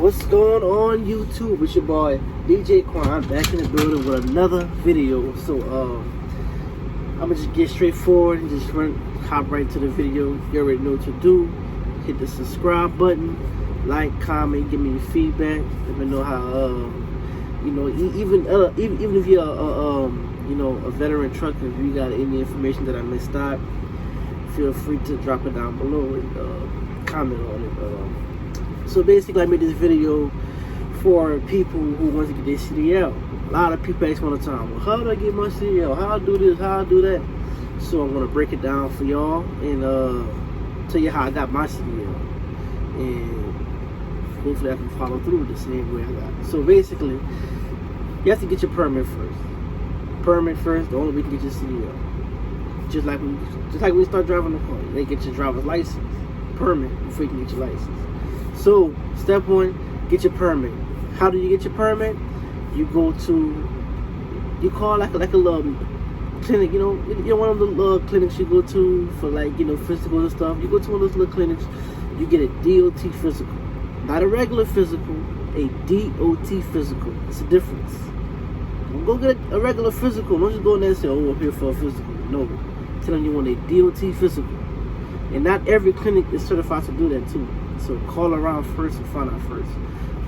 What's going on YouTube? It's your boy DJ Quan. I'm back in the building with another video. So I'm gonna just get straight forward and just hop right to the video. You already know what to do. Hit the subscribe button, like, comment, give me your feedback. Let me know how even if you're a veteran trucker, if you got any information that I missed out, feel free to drop it down below and comment on it. So basically, I made this video for people who want to get their CDL. A lot of people ask me all the time, well, how do I get my CDL? How I do this? How I do that? So I'm going to break it down for y'all and tell you how I got my CDL. And hopefully I can follow through the same way I got it. So basically, you have to get your permit first. Permit first, the only way you can get your CDL. Just like when you start driving the car, they get your driver's license, permit, before you can get your license. So, step one, get your permit. How do you get your permit? You call like a little clinic, one of the little clinics you go to for physical and stuff. You go to one of those little clinics, you get a DOT physical. Not a regular physical, a DOT physical. It's a difference. Don't go get a regular physical. Don't just go in there and say, oh, I'm here for a physical. No. Tell them you want a DOT physical. And not every clinic is certified to do that too. So call around first and find out first.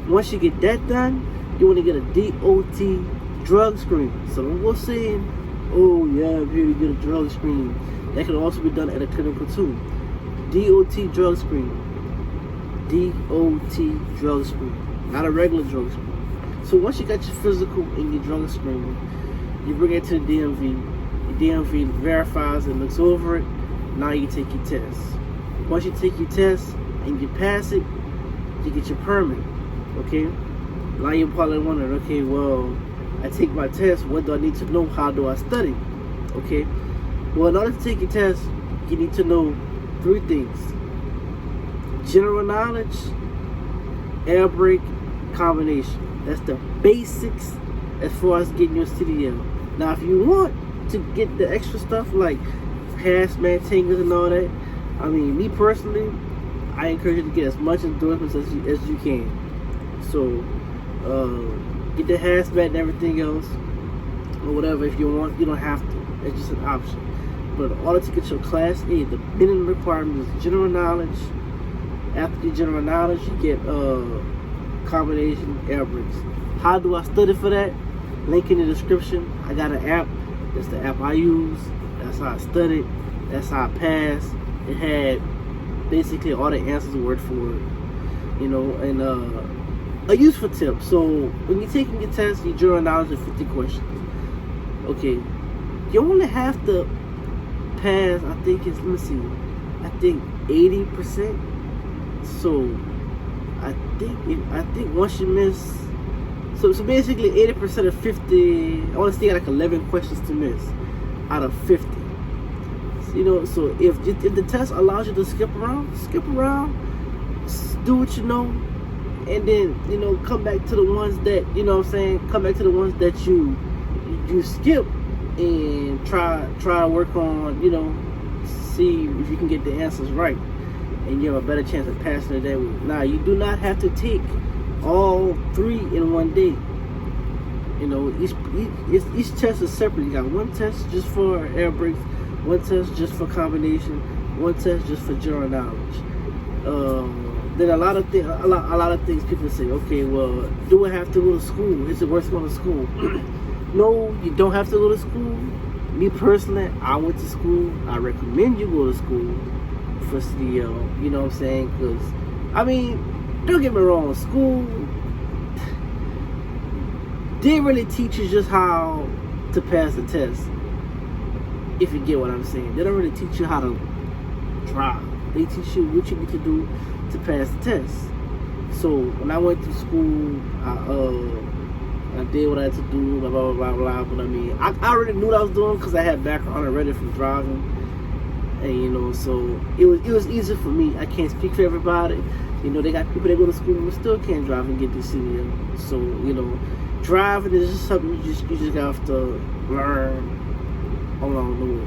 Once you get that done, you want to get a DOT drug screen. So don't go saying, oh yeah, I'm here to get a drug screen. That can also be done at a clinical too. DOT drug screen. DOT drug screen. Not a regular drug screen. So once you got your physical and your drug screen, you bring it to the DMV. The DMV verifies and looks over it. Now you take your test. Once you take your test and you pass it, you get your permit. Okay? Now you're probably wondering, okay, well, I take my test, what do I need to know? How do I study? Okay? Well, in order to take your test, you need to know 3 things. General knowledge, air brake, combination. That's the basics as far as getting your CDL. Now, if you want to get the extra stuff like hazmat tangers and all that, I mean, me personally, I encourage you to get as much endorsements as you can. So, get the hazmat and everything else, or whatever if you want. You don't have to. It's just an option. But in order to get your Class A, the minimum requirement is general knowledge. After the general knowledge, you get combination air brakes. How do I study for that? Link in the description. I got an app. That's the app I use. That's how I studied. That's how I passed. It had basically all the answers word for word. And a useful tip. So when you're taking your test, your general knowledge is 50 questions. Okay. You only have to pass, I think 80%. So I think once you miss, so basically 80% of 50, I want to say like 11 questions to miss out of 50. So if the test allows you to skip around, do what you know, and then come back to the ones that come back to the ones that you skip and try to work on, see if you can get the answers right, and you have a better chance of passing it that way. Now, you do not have to take all 3 in one day. Each test is separate. You got one test just for air brakes, one test just for combination, one test just for general knowledge. Then a lot of things people say, okay, well, do I have to go to school? Is it worth going to school? No, you don't have to go to school. Me personally, I went to school. I recommend you go to school for CDL. You know what I'm saying? Because, I mean, don't get me wrong, school, they really teach you just how to pass the test. If you get what I'm saying. They don't really teach you how to drive. They teach you what you need to do to pass the test. So when I went to school, I did what I had to do, blah, blah, blah, blah, but I mean, I already knew what I was doing because I had background already from driving. And, so it was easy for me. I can't speak for everybody. They got people that go to school who still can't drive and get their CDL. So, driving is just something you just have to learn along the way.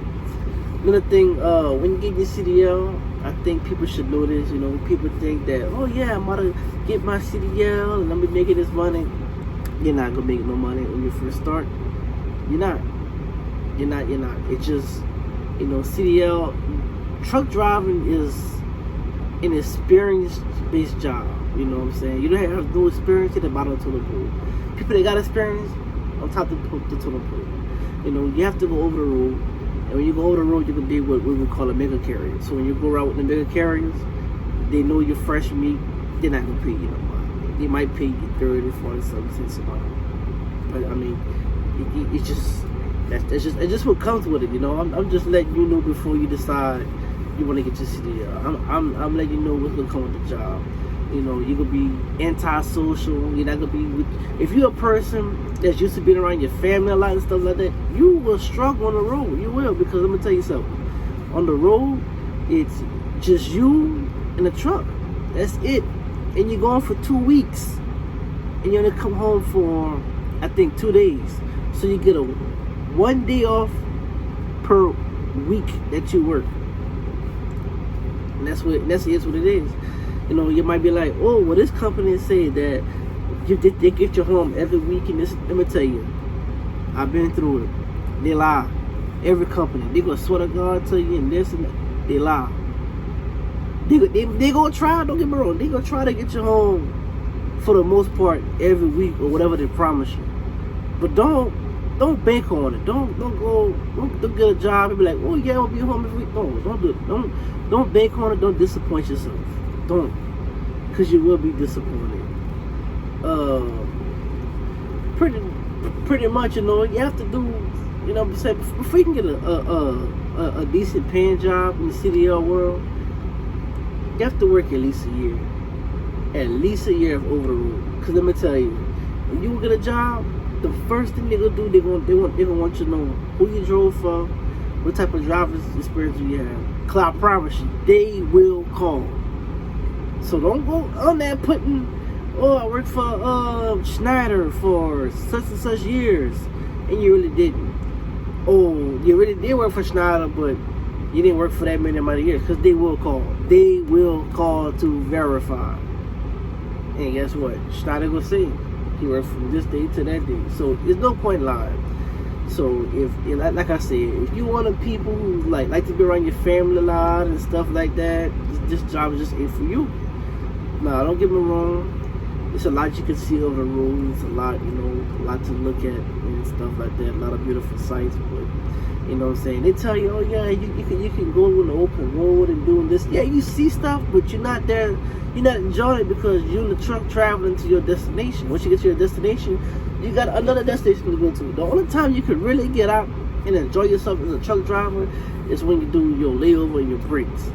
Another thing, when you get your CDL, I think people should know this. You know, people think that, oh yeah, I'm about to get my CDL and I'm gonna make this money. You're not gonna make no money when you first start. You're not. It's just, you know, CDL, truck driving is an experience-based job. You know what I'm saying? You don't have no experience at the bottom of the totem pole. People that got experience on top of the totem pole. You know, you have to go over the road. And when you go over the road, you can be what we would call a mega carrier. So when you go around with the mega carriers, they know you're fresh meat. They're not gonna pay you no money. They might pay you 30, 40, 70 cents a mile. But I mean, it's just it's just what comes with it. You know, I'm just letting you know before you decide you want to get your CDL. I'm letting you know what's gonna come with the job. You know, you're gonna be antisocial. You're not gonna be with. If you're a person that's used to being around your family a lot and stuff like that, you will struggle on the road. You will, because I'm gonna tell you something. On the road, it's just you and the truck. That's it. And you're going for 2 weeks, and you're gonna come home for, I think, 2 days. So you get a 1 day off per week that you work. And that's what it is. You know, you might be like, oh, well, this company say that they get you home every week. And this, let me tell you, I've been through it. They lie. Every company, they gonna swear to God to you and this and that. They lie. They gonna try. Don't get me wrong. They gonna try to get you home for the most part every week or whatever they promise you. But don't bank on it. Don't get a job and be like, oh yeah, I'll be home every week. No, don't do it. Don't bank on it. Don't disappoint yourself. Don't, because you will be disappointed. Pretty much, you know, you have to do, you know, before you can get a decent paying job in the CDL world, you have to work at least a year of over the road. Because let me tell you, when you get a job, the first thing they're gonna do, they're gonna want you to know who you drove for, what type of driver's experience you have. Cause I promise you, they will call. So don't go on there putting, oh, I worked for Schneider for such and such years, and you really didn't. Oh, you really did work for Schneider, but you didn't work for that many amount of years, because they will call. They will call to verify. And guess what? Schneider will say he worked from this day to that day. So there's no point lying. So if, like I said, if you want people who like to be around your family a lot and stuff like that, this job is just ain't for you. Nah, don't get me wrong. It's a lot you can see over the road. It's a lot, you know, a lot to look at and stuff like that. A lot of beautiful sights, but you know what I'm saying? They tell you, oh yeah, you can go on the open road and doing this. Yeah, you see stuff, but you're not there. You're not enjoying it because you're in the truck traveling to your destination. Once you get to your destination, you got another destination to go to. The only time you can really get out and enjoy yourself as a truck driver is when you do your layover and your breaks.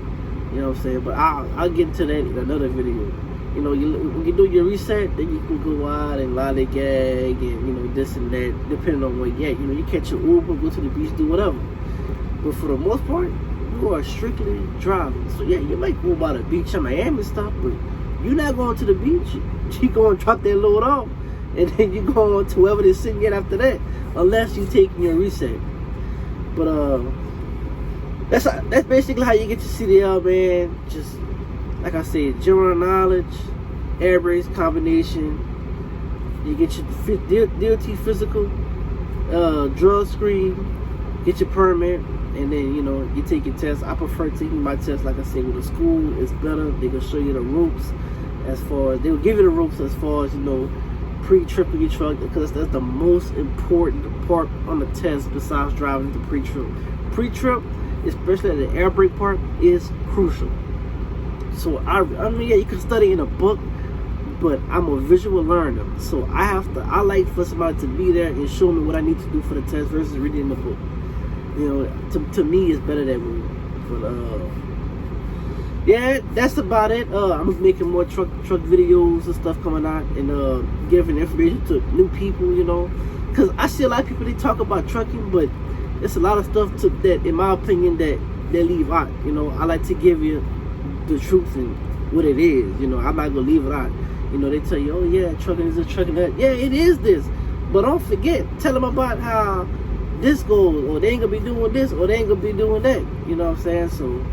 You know what I'm saying? But I'll get into that in another video. You know, when you do your reset, then you can go out and lollygag and, you know, this and that, depending on where you're at. You know, you catch your Uber, go to the beach, do whatever. But for the most part, you are strictly driving. So yeah, you might go by the beach in Miami and stuff, but you're not going to the beach. You're going to drop that load off, and then you go on to wherever they're sitting at after that, unless you're taking your reset. But that's basically how you get your CDL, man. Just like I said, general knowledge, air brakes combination. You get your DOT physical, drug screen, get your permit, and then, you know, you take your test. I prefer taking my test, like I said, with a school. It's better. They can show you the ropes as far as, they will give you the ropes as far as, you know, pre-tripping your truck, because that's the most important part on the test besides driving the pre-trip. Pre-trip, especially the air brake part, is crucial. So I mean, yeah, you can study in a book, but I'm a visual learner, so I like for somebody to be there and show me what I need to do for the test versus reading in the book. You know, to me, it's better that way. But yeah, that's about it. I'm making more truck videos and stuff coming out, and giving information to new people. You know, because I see a lot of people, they talk about trucking, but it's a lot of stuff that, in my opinion, that they leave out. You know, I like to give you the truth and what it is. You know, I'm not gonna leave it out. You know, they tell you, oh yeah, trucking is a trucking that. Yeah, it is this, but don't forget, tell them about how this goes, or they ain't gonna be doing this, or they ain't gonna be doing that. You know what I'm saying? So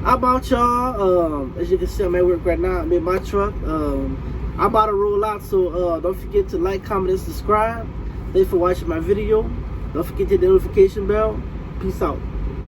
How about y'all? As you can see, I'm at work right now. I'm in my truck. I'm about to roll out, so don't forget to like, comment, and subscribe. Thanks for watching my video. Don't forget to hit the notification bell. Peace out.